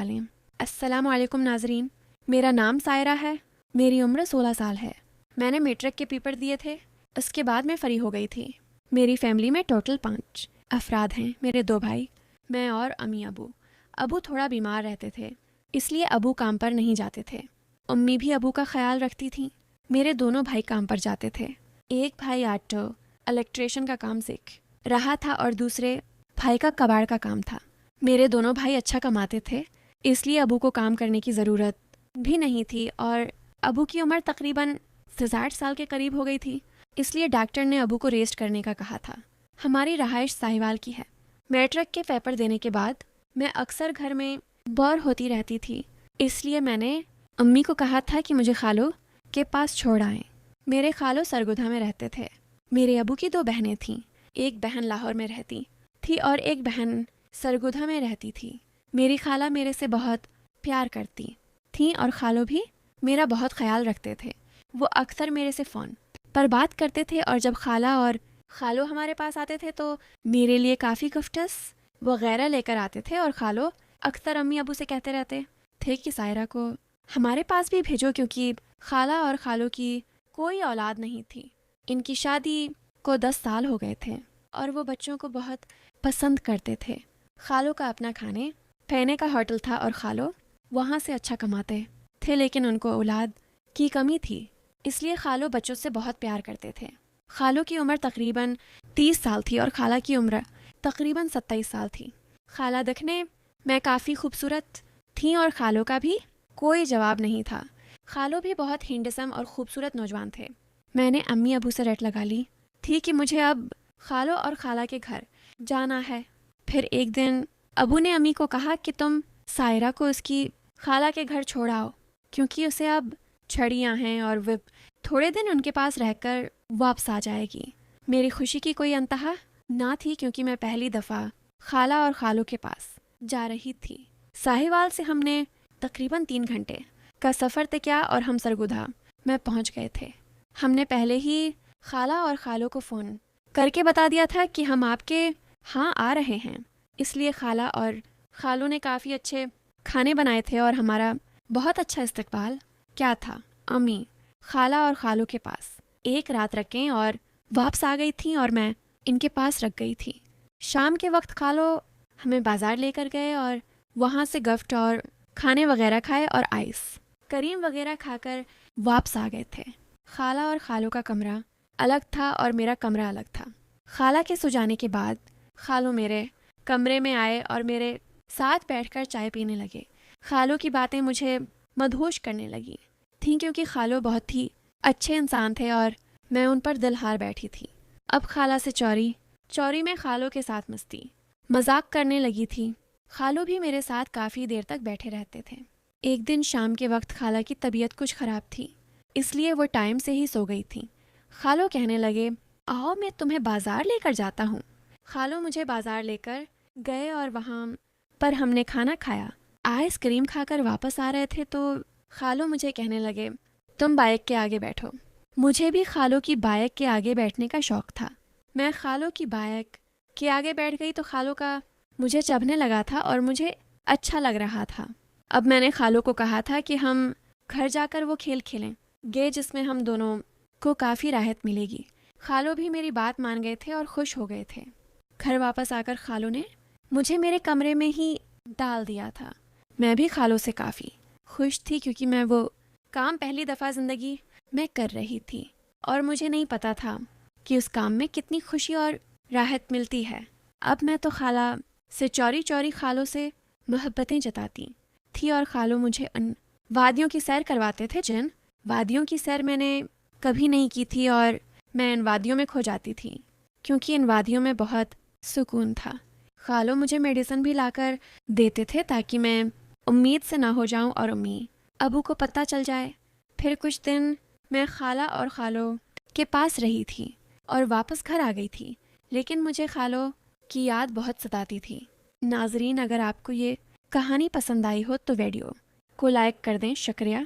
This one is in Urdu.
ڈالیں۔ السلام علیکم ناظرین، میرا نام سائرہ ہے، میری عمر 16 سال ہے۔ میں نے میٹرک کے پیپر دیے تھے، اس کے بعد میں فری ہو گئی تھی۔ میری فیملی میں ٹوٹل 5 افراد ہیں، میرے 2 بھائی، میں اور امی ابو۔ ابو تھوڑا بیمار رہتے تھے، اس لیے ابو کام پر نہیں جاتے تھے۔ امی بھی ابو کا خیال رکھتی تھیں۔ میرے دونوں بھائی کام پر جاتے تھے۔ ایک بھائی آٹو الیکٹریشین کا کام سیکھ رہا تھا اور دوسرے بھائی کا کباڑ کا کام تھا۔ میرے دونوں بھائی اچھا کماتے تھے، اس لیے ابو کو کام کرنے کی ضرورت بھی نہیں تھی، اور ابو کی عمر تقریباً 60 سال کے قریب ہو گئی تھی، اس لیے ڈاکٹر نے ابو کو ریسٹ کرنے کا کہا تھا۔ ہماری رہائش ساہیوال کی ہے۔ میٹرک کے پیپر دینے کے بعد میں اکثر گھر میں بور ہوتی رہتی تھی، اس لیے میں نے امی کو کہا تھا کہ مجھے خالو کے پاس چھوڑ آئیں۔ میرے خالو سرگودھا میں رہتے تھے۔ میرے ابو کی 2 بہنیں تھیں، ایک بہن لاہور میں رہتی تھی اور ایک بہن سرگودھا میں رہتی تھی۔ میری خالہ میرے سے بہت پیار کرتی تھیں اور خالو بھی میرا بہت خیال رکھتے تھے۔ وہ اکثر میرے سے فون پر بات کرتے تھے، اور جب خالہ اور خالو ہمارے پاس آتے تھے تو میرے لیے کافی گفٹس وغیرہ لے کر آتے تھے، اور خالو اکثر امی ابو سے کہتے رہتے تھے کہ سائرہ کو ہمارے پاس بھی بھیجو، کیونکہ خالہ اور خالو کی کوئی اولاد نہیں تھی۔ ان کی شادی کو 10 سال ہو گئے تھے اور وہ بچوں کو بہت پسند کرتے تھے۔ خالو کا اپنا کھانے پینے کا ہوٹل تھا اور خالو وہاں سے اچھا کماتے تھے، لیکن ان کو اولاد کی کمی تھی، اس لیے خالو بچوں سے بہت پیار کرتے تھے۔ خالو کی عمر تقریباً 30 سال تھی اور خالہ کی عمر تقریباً 27 سال تھی۔ خالہ دکھنے میں کافی خوبصورت تھیں اور خالو کا بھی کوئی جواب نہیں تھا۔ خالو بھی بہت ہینڈسم اور خوبصورت نوجوان تھے۔ میں نے امی ابو سے رٹ لگا لی تھی کہ مجھے اب خالو اور خالہ کے گھر جانا ہے۔ پھر ایک دن ابو نے امی کو کہا کہ تم سائرہ کو اس کی خالہ کے گھر چھوڑاؤ، کیونکہ اسے اب چھڑیاں ہیں اور وہ تھوڑے دن ان کے پاس رہ کر واپس آ جائے گی۔ میری خوشی کی کوئی انتہا نہ تھی، کیونکہ میں پہلی دفعہ خالہ اور خالو کے پاس جا رہی تھی۔ ساہیوال سے ہم نے تقریباً 3 گھنٹے کا سفر طے کیا اور ہم سرگودھا میں پہنچ گئے تھے۔ ہم نے پہلے ہی خالہ اور خالو کو فون کر کے بتا دیا تھا کہ ہم آپ کے ہاں آ رہے ہیں، اس لیے خالہ اور خالو نے کافی اچھے کھانے بنائے تھے اور ہمارا بہت اچھا استقبال کیا تھا۔ امی خالہ اور خالو کے پاس ایک رات رکیں اور واپس آ گئی تھیں اور میں ان کے پاس رکھ گئی تھی۔ شام کے وقت خالو ہمیں بازار لے کر گئے اور وہاں سے گفٹ اور کھانے وغیرہ کھائے اور آئس کریم وغیرہ کھا کر واپس آ گئے تھے۔ خالہ اور خالو کا کمرہ الگ تھا اور میرا کمرہ الگ تھا۔ خالہ کے سو جانے کے بعد خالو میرے کمرے میں آئے اور میرے ساتھ بیٹھ کر چائے پینے لگے۔ خالو کی باتیں مجھے مدہوش کرنے لگی تھیں، کیونکہ خالو بہت ہی اچھے انسان تھے اور میں ان پر دل ہار بیٹھی تھی۔ اب خالہ سے چوری میں خالو کے ساتھ مستی مذاق کرنے لگی تھی۔ خالو بھی میرے ساتھ کافی دیر تک بیٹھے رہتے تھے۔ ایک دن شام کے وقت خالہ کی طبیعت کچھ خراب تھی، اس لیے وہ ٹائم سے ہی سو گئی تھیں۔ خالو کہنے لگے، آؤ میں تمہیں بازار لے کر جاتا ہوں۔ خالو مجھے بازار لے کر گئے اور وہاں پر ہم نے کھانا کھایا۔ آئس کریم کھا کر واپس آ رہے تھے تو خالو مجھے کہنے لگے، تم بائک کے آگے بیٹھو۔ مجھے بھی خالو کی بائک کے آگے بیٹھنے کا شوق تھا۔ میں خالو کی بائک کے آگے بیٹھ گئی تو خالو کا مجھے چبھنے لگا تھا اور مجھے اچھا لگ رہا تھا۔ اب میں نے خالو کو کہا تھا کہ ہم گھر جا کر وہ کھیل کھیلیں گے جس میں ہم دونوں کو کافی راحت ملے گی۔ خالو بھی میری بات مان گئے تھے اور خوش ہو گئے تھے۔ گھر واپس آ کر خالو نے مجھے میرے کمرے میں ہی ڈال دیا تھا۔ میں بھی خالو سے کافی خوش تھی، کیونکہ میں وہ کام پہلی دفعہ زندگی میں کر رہی تھی اور مجھے نہیں پتا تھا کہ اس کام میں کتنی خوشی اور راحت ملتی ہے۔ اب میں تو خالہ سے چوری خالو سے محبتیں جتاتی تھی اور خالو مجھے ان وادیوں کی سیر کرواتے تھے جن وادیوں کی سیر میں نے کبھی نہیں کی تھی، اور میں ان وادیوں میں کھو جاتی تھی کیونکہ ان وادیوں میں بہت سکون تھا۔ خالو مجھے میڈیسن بھی لا کر دیتے تھے تاکہ میں امید سے نہ ہو جاؤں اور امی ابو کو پتہ چل جائے۔ پھر کچھ دن میں خالہ اور خالو کے پاس رہی تھی اور واپس گھر آ گئی تھی، لیکن مجھے خالو کی یاد بہت ستاتی تھی۔ ناظرین، اگر آپ کو یہ کہانی پسند آئی ہو تو ویڈیو کو لائک کر دیں، شکریہ۔